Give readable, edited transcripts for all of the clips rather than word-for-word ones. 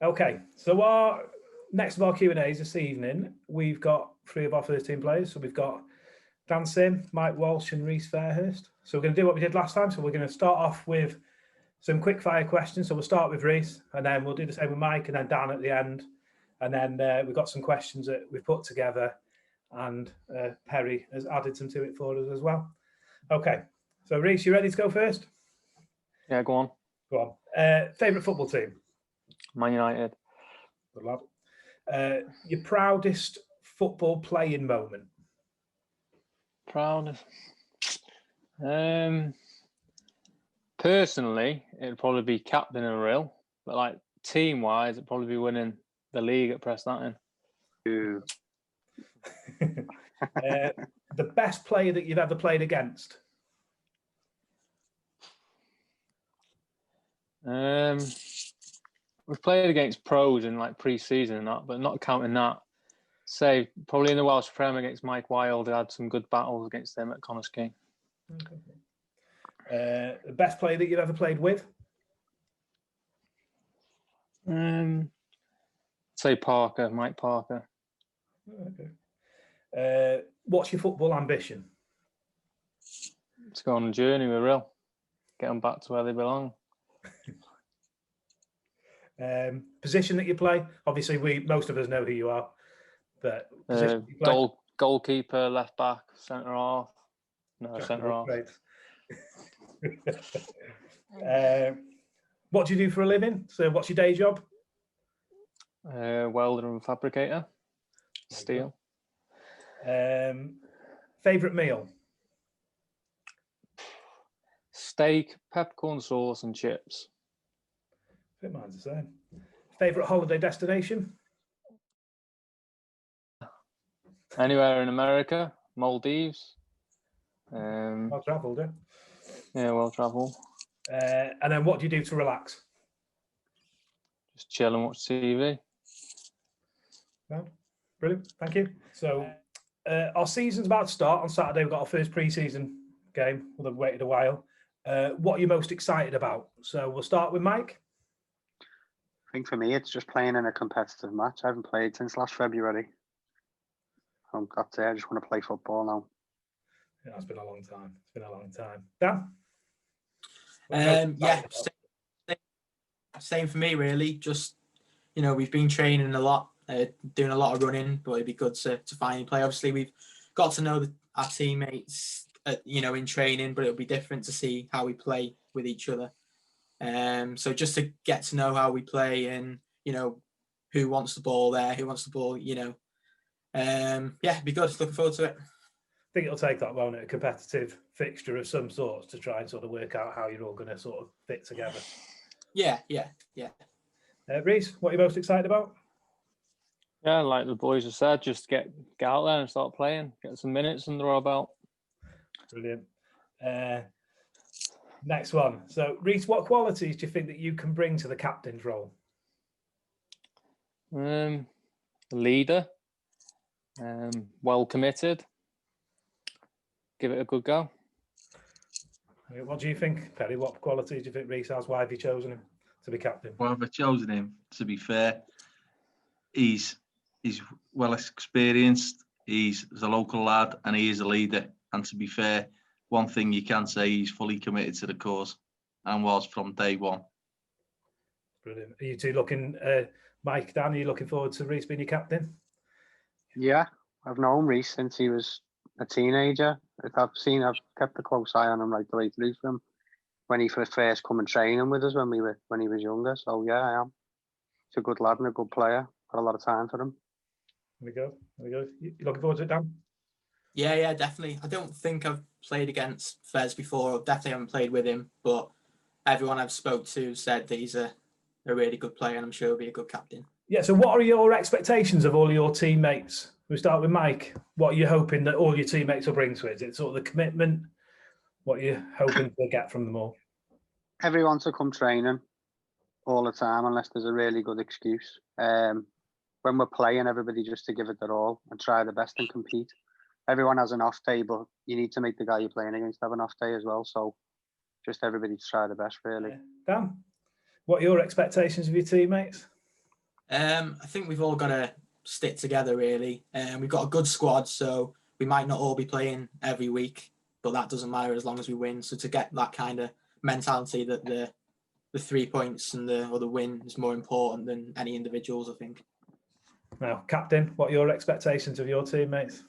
Okay, so our next of our Q&As this evening, we've got 3 of our first team players. So we've got Dan SIm, Mike Walsh and Reece Fairhurst. So we're going to do what we did last time. So we're going to start off with some quick fire questions. So we'll start with Reece, and then we'll do the same with Mike and then Dan at the end. And then we've got some questions that we've put together, and Perry has added some to it for us as well. Okay, so Reece, you ready to go first? Yeah, go on. Go on. Favourite football team? Man United. Good lad. Your proudest football playing moment? Proudest. Personally, it'd probably be captain and real, but like team-wise, it'd probably be winning the league at Preston. The best player that you've ever played against? We've played against pros in like pre-season and that, but not counting that. Say probably in the Welsh Prem against Mike Wilde, I had some good battles against him at Connors King. Okay. The best player that you've ever played with? Say Parker, Mike Parker. Okay. What's your football ambition? Let's go on a journey with Real. Get them back to where they belong. Position that you play? Obviously, most of us know who you are, but goalkeeper, left back, centre half. No, centre half. What do you do for a living? So, what's your day job? Welder and fabricator. Steel. Favourite meal? Steak, peppercorn sauce, and chips. I think mine's the same. Favourite holiday destination? Anywhere in America, Maldives. Well travelled, yeah. Yeah, well travelled. And then what do you do to relax? Just chill and watch TV. Well, brilliant, thank you. So our season's about to start. On Saturday, we've got our first pre-season game. We've waited a while. What are you most excited about? So we'll start with Mike. I think for me, it's just playing in a competitive match. I haven't played since last February. That's it. I just want to play football now. Yeah, it's been a long time. It's been a long time. Dan? Yeah, same for me, really. Just, we've been training a lot, doing a lot of running, but it'd be good to finally play. Obviously, we've got to know our teammates, in training, but it'll be different to see how we play with each other. So just to get to know how we play and, who wants the ball there, who wants the ball, yeah, it'd be good. Looking forward to it. I think it'll take that, won't it? A competitive fixture of some sort to try and sort of work out how you're all going to sort of fit together. Yeah. Reece, what are you most excited about? Yeah, like the boys have said, just get out there and start playing, get some minutes under our belt. Brilliant. Next one. So, Reece, what qualities do you think that you can bring to the captain's role? Leader, well committed. Give it a good go. What do you think, Perry? What qualities do you think Reece has? Why have you chosen him to be captain? Why have I chosen him? To be fair, he's well experienced. He's a local lad and he is a leader. And to be fair, one thing you can say, he's fully committed to the cause and was from day one. Brilliant. Are you two looking, Mike, Dan, are you looking forward to Reece being your captain? Yeah, I've known Reece since he was a teenager. I've kept a close eye on him right the way through from when he first come and training with us when he was younger. So yeah, I am. He's a good lad and a good player. Got a lot of time for him. There we go. You looking forward to it, Dan? Yeah, definitely. I don't think I've played against Fez before. Definitely haven't played with him, but everyone I've spoke to said that he's a really good player, and I'm sure he'll be a good captain. Yeah. So, what are your expectations of all your teammates? We start with Mike. What are you hoping that all your teammates will bring to it? Is it sort of the commitment? What are you hoping to get from them all? Everyone to come training all the time, unless there's a really good excuse. When we're playing, everybody just to give it their all and try the best and compete. Everyone has an off day, but you need to make the guy you're playing against have an off day as well. So just everybody to try the best, really. Dan, what are your expectations of your teammates? I think we've all got to stick together, really. We've got a good squad, so we might not all be playing every week, but that doesn't matter as long as we win. So to get that kind of mentality that the 3 points and the win is more important than any individuals, I think. Now, Captain, what are your expectations of your teammates?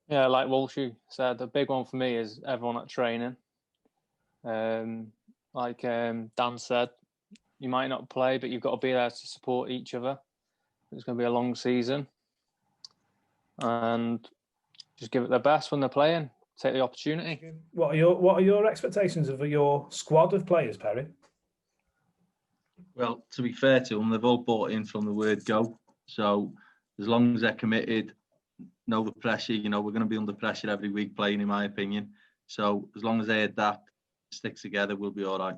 Yeah, like Walsh said, the big one for me is everyone at training. Like Dan said, you might not play, but you've got to be there to support each other. It's going to be a long season. And just give it their best when they're playing. Take the opportunity. What are your expectations of your squad of players, Perry? Well, to be fair to them, they've all bought in from the word go. So as long as they're committed, know the pressure, we're going to be under pressure every week playing, in my opinion. So as long as they adapt, stick together, we'll be all right.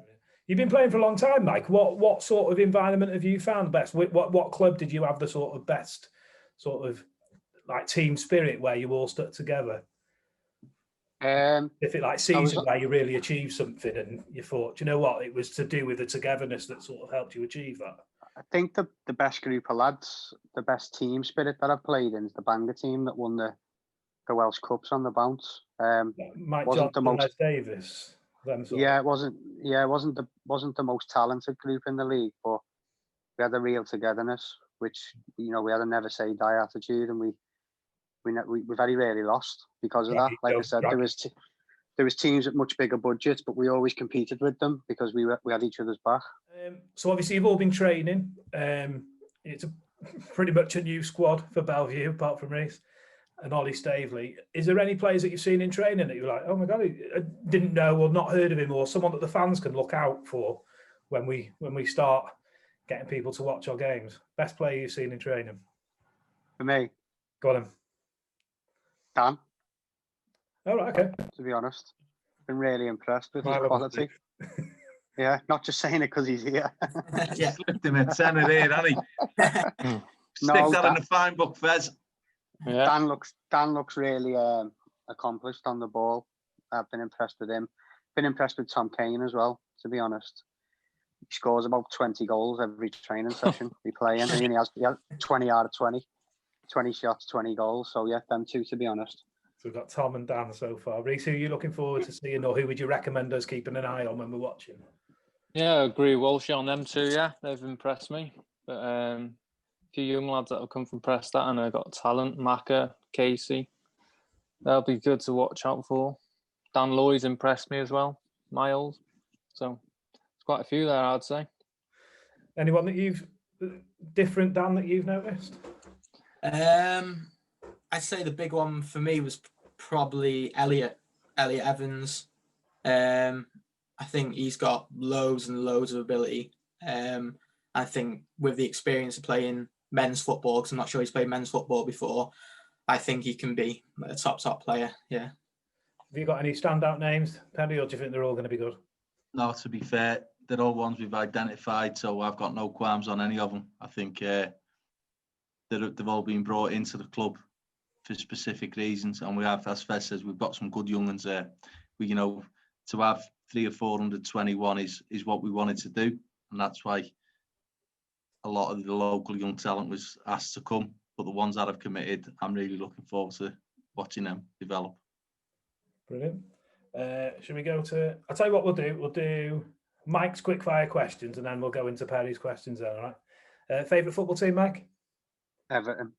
You've been playing for a long time, Mike. What sort of environment have you found best? What club did you have the sort of best sort of like team spirit where you all stuck together? If it like season where you really achieved something and you thought, do you know what, it was to do with the togetherness that sort of helped you achieve that? I think the best group of lads, the best team spirit that I've played in is the Bangor team that won the Welsh Cups on the bounce. Mike wasn't Johnson, Les Davis. It wasn't the most talented group in the league, but we had a real togetherness, which we had a never say die attitude, and we very rarely lost because of that. Like I said, there was teams with much bigger budgets, but we always competed with them because we had each other's back. So obviously you've all been training. It's pretty much a new squad for Bellevue, apart from Reece and Ollie Staveley. Is there any players that you've seen in training that you're like, oh my God, I didn't know or not heard of him, or someone that the fans can look out for when we start getting people to watch our games? Best player you've seen in training? For me? Got him. Dan. Oh, right, okay. To be honest, been really impressed with his quality. Yeah, not just saying it because he's here. Yeah. Slipped him a tenner there, hasn't he? Stick that in the fine book, Fez. Yeah. Dan looks really accomplished on the ball. I've been impressed with him. Been impressed with Tom Kane as well, to be honest. He scores about 20 goals every training session we play in. He has 20 out of 20. 20 shots, 20 goals. So yeah, them two, to be honest. So we've got Tom and Dan so far. Reece, who are you looking forward to seeing, or who would you recommend us keeping an eye on when we're watching? Yeah, I agree, Walsh, on them too. Yeah, they've impressed me. But a few young lads that have come from Preston and have got talent, Macca, Casey. They'll be good to watch out for. Dan Lloyd's impressed me as well, Miles. So there's quite a few there, I'd say. Anyone that different, Dan, that you've noticed? I'd say the big one for me was probably Elliot Evans. I think he's got loads and loads of ability. I think with the experience of playing men's football, because I'm not sure he's played men's football before, I think he can be a top player. Yeah. Have you got any standout names, Penny, or do you think they're all going to be good? No, to be fair, they're all ones we've identified, so I've got no qualms on any of them. I think they've all been brought into the club for specific reasons, and we have, as Fez says, we've got some good young ones there. To have 300 or 421 is what we wanted to do, and that's why a lot of the local young talent was asked to come. But the ones that have committed, I'm really looking forward to watching them develop. Brilliant. Should we go to? I'll tell you what we'll do. We'll do Mike's quickfire questions, and then we'll go into Perry's questions. Then, all right. Favorite football team, Mike? Everton.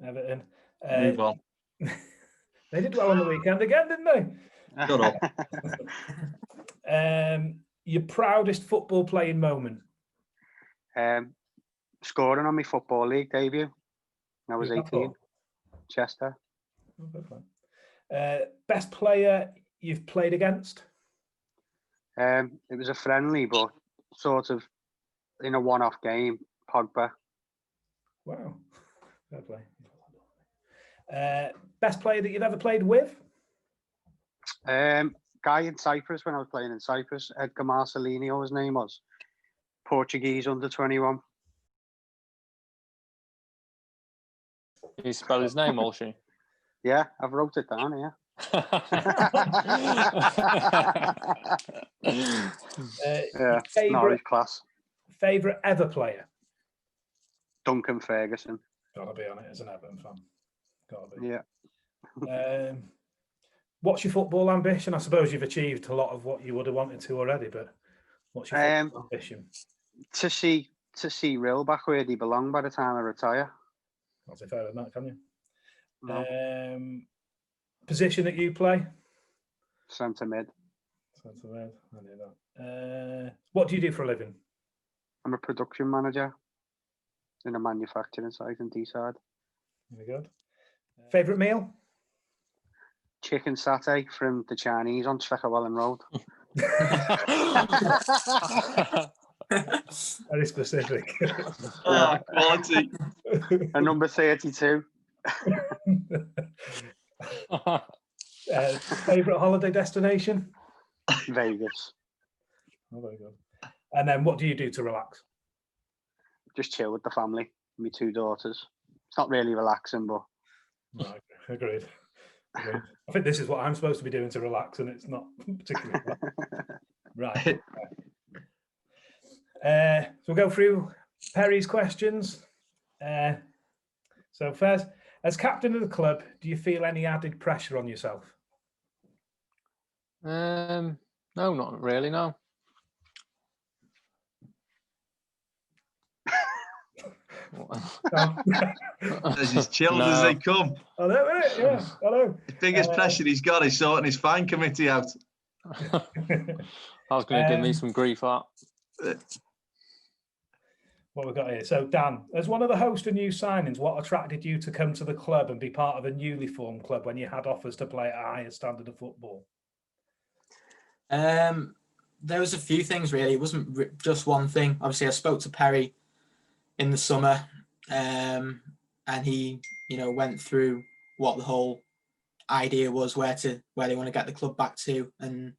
Move on. They did well on the weekend again, didn't they? Shut up. Your proudest football playing moment? Scoring on my Football League debut. I was 18. Chester. Best player you've played against? It was a friendly, but sort of in a one-off game. Pogba. Wow. Fair play. Best player that you've ever played with? Guy in Cyprus, when I was playing in Cyprus, Edgar Marcelino, his name was. Portuguese under-21. Can you spell his name, Walshy? Yeah, I've wrote it down here. Yeah, Norwich class. Favorite ever player? Duncan Ferguson. Gotta be on it as an Everton fan. Gotta be. Yeah. What's your football ambition? I suppose you've achieved a lot of what you would have wanted to already, but what's your football ambition? To see Real back where he belong by the time I retire. Not say fairer than that, can you? No. Position that you play? Centre mid. Centre mid. I knew that. What do you do for a living? I'm a production manager in a manufacturing site in Deeside. Very good. Favourite meal? Chicken satay from the Chinese on Streckerwellen Road. Very specific. Oh, quality. And number 32. Favourite holiday destination? Vegas. Oh, very good. And then what do you do to relax? Just chill with the family. My 2 daughters. It's not really relaxing, but... Right, agreed. I think this is what I'm supposed to be doing to relax, and it's not particularly right. So we'll go through Perry's questions. So first, as captain of the club, do you feel any added pressure on yourself? No, not really. No. As he's chilled as they come. I know, innit? Yeah, I know. The biggest pressure he's got is sorting his fine committee out. I was going to give me some grief out. What we've got here. So, Dan, as one of the host of new signings, what attracted you to come to the club and be part of a newly formed club when you had offers to play at a higher standard of football? There was a few things, really. It wasn't just one thing. Obviously, I spoke to Perry in the summer, and he, went through what the whole idea was, where they want to get the club back to, and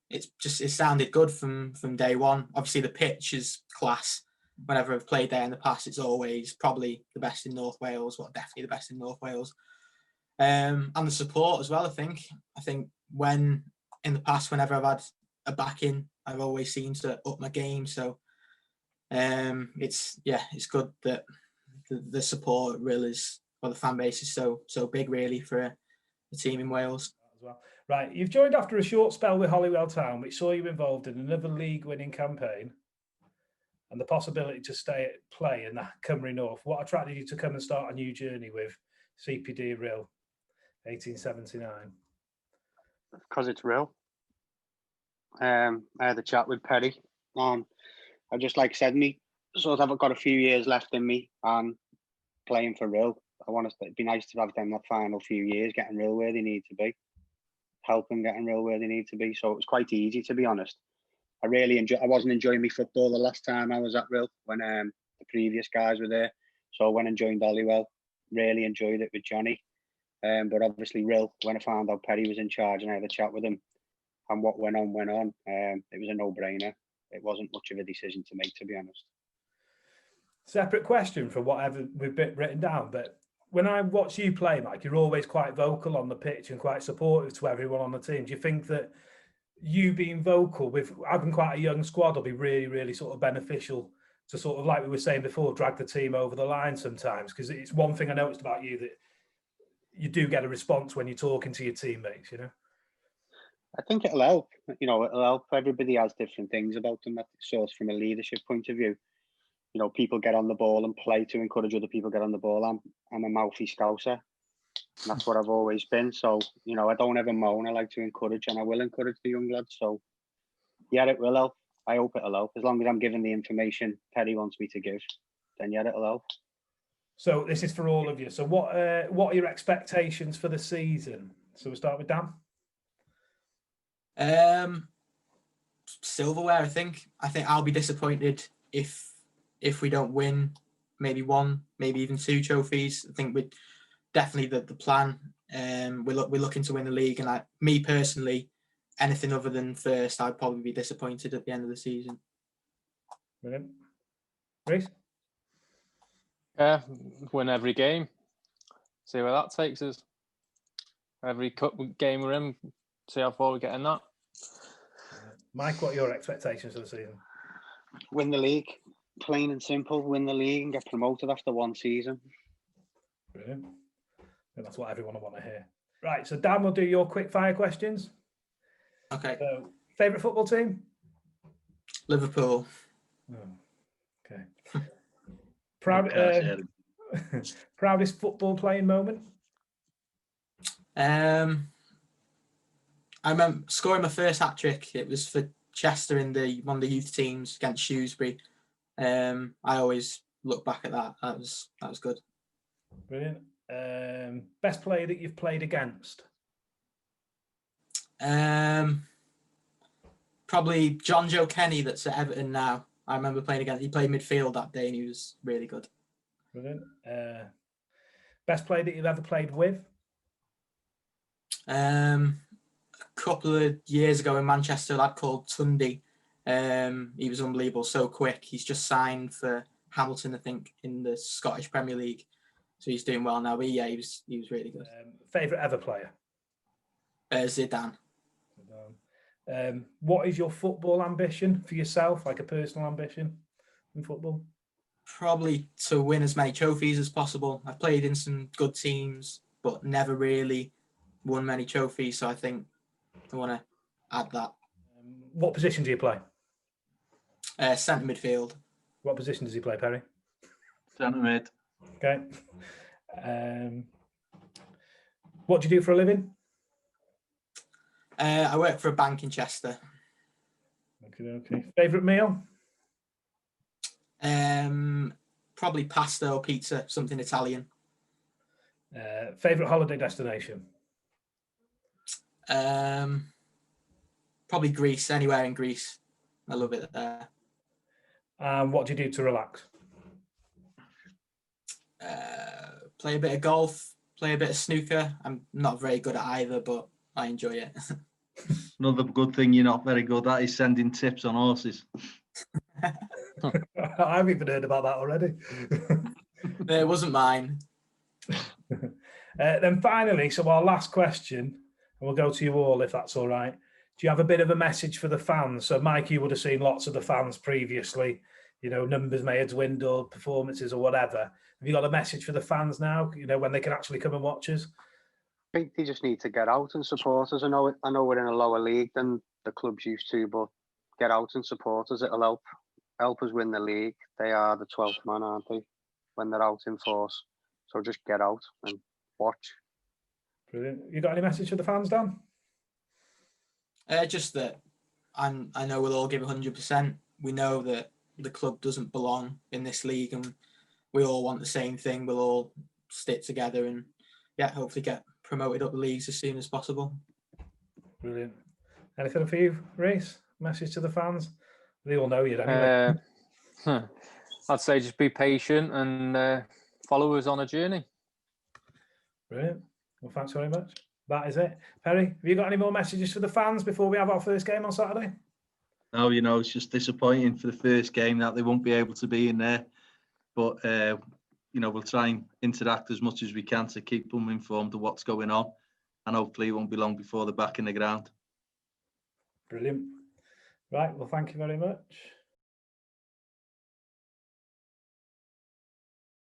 it sounded good from day one. Obviously, the pitch is class. Whenever I've played there in the past, it's always probably the best in North Wales. Well, definitely the best in North Wales, and the support as well. I think when in the past, whenever I've had a backing, I've always seemed to up my game. So it's good that the support really is, well, the fan base is so big really for a team in Wales. As well. Right, you've joined after a short spell with Holywell Town, which saw you involved in another league-winning campaign and the possibility to play in the Cymru North. What attracted you to come and start a new journey with CPD Real 1879? Because it's real. I had a chat with Perry, and I just said, I've got a few years left in me, and playing for Real. It'd be nice to have them that final few years getting Real where they need to be, helping getting Real where they need to be. So it was quite easy, to be honest. I wasn't enjoying my football the last time I was at Real when the previous guys were there. So I went and joined Holywell. Really enjoyed it with Johnny. But obviously Real, when I found out Perry was in charge and I had a chat with him, and what went on. It was a no-brainer. It wasn't much of a decision to make, to be honest. Separate question from whatever we've written down, but when I watch you play, Mike, you're always quite vocal on the pitch and quite supportive to everyone on the team. Do you think that you being vocal with having quite a young squad will be really, really sort of beneficial to sort of, like we were saying before, drag the team over the line sometimes? Because it's one thing I noticed about you that you do get a response when you're talking to your teammates, I think it'll help. It'll help. Everybody has different things about them. That sort from a leadership point of view. People get on the ball and play to encourage other people to get on the ball. I'm a mouthy scouser. And that's what I've always been. So, I don't ever moan. I like to encourage, and I will encourage the young lads. So, yeah, it will help. I hope it'll help. As long as I'm giving the information Perry wants me to give, then yeah, it'll help. So this is for all of you. So what are your expectations for the season? So we'll start with Dan. Silverware, I think I'll be disappointed if we don't win maybe one, maybe even two trophies. I think we're definitely the plan. We're looking to win the league, and me personally, anything other than first, I'd probably be disappointed at the end of the season. Brilliant. Reece? Yeah, win every game. See where that takes us. Every cup game we're in, see how far we get in that. Mike, what are your expectations for the season? Win the league. plain and simple, win the league and get promoted after one season. Brilliant. And that's what everyone will want to hear. Right, so Dan will do your quick fire questions. Okay. So, favourite football team? Liverpool. Oh, okay. Okay, Proudest football playing moment? I remember scoring my first hat trick. It was for Chester in one of the youth teams against Shrewsbury. I always look back at that. That was good. Brilliant. Best player that you've played against? Probably John Joe Kenny, that's at Everton now. I remember playing against. He played midfield that day, and he was really good. Brilliant. Best player that you've ever played with? A couple of years ago in Manchester, a lad called Tunde. He was unbelievable, so quick. He's just signed for Hamilton, I think, in the Scottish Premier League. So he's doing well now. But yeah, he was really good. Favourite ever player? Zidane. What is your football ambition for yourself, like a personal ambition in football? Probably to win as many trophies as possible. I've played in some good teams, but never really won many trophies. So I think I want to add that. What position do you play? Centre midfield. What position does he play, Perry? Centre mid. Okay. What do you do for a living? I work for a bank in Chester. Okay. Favourite meal? Probably pasta or pizza, something Italian. Favourite holiday destination? Probably Greece, anywhere in Greece. I love it there. What do you do to relax? Play a bit of golf, play a bit of snooker. I'm not very good at either, but I enjoy it. Another good thing you're not very good at is sending tips on horses. I've even heard about that already. It wasn't mine. Then finally, so our last question, and we'll go to you all if that's all right. Do you have a bit of a message for the fans? So, Mike, you would have seen lots of the fans previously. You know, numbers may have dwindled, performances or whatever. Have you got a message for the fans now? You know, when they can actually come and watch us? I think they just need to get out and support us. I know we're in a lower league than the club's used to, but get out and support us. It'll help us win the league. They are the 12th man, aren't they? When they're out in force. So just get out and watch. Brilliant. You got any message for the fans, Dan? Just that I know we'll all give 100%. We know that the club doesn't belong in this league, and we all want the same thing. We'll all stick together and hopefully get promoted up the leagues as soon as possible. Brilliant. Anything for you, Reece? Message to the fans? They all know you anyway. I'd say just be patient and follow us on a journey. Brilliant. Well, thanks very much. That is it. Perry, have you got any more messages for the fans before we have our first game on Saturday? No, you know, it's just disappointing for the first game that they won't be able to be in there. But, you know, we'll try and interact as much as we can to keep them informed of what's going on. And hopefully it won't be long before they're back in the ground. Brilliant. Right, well, thank you very much.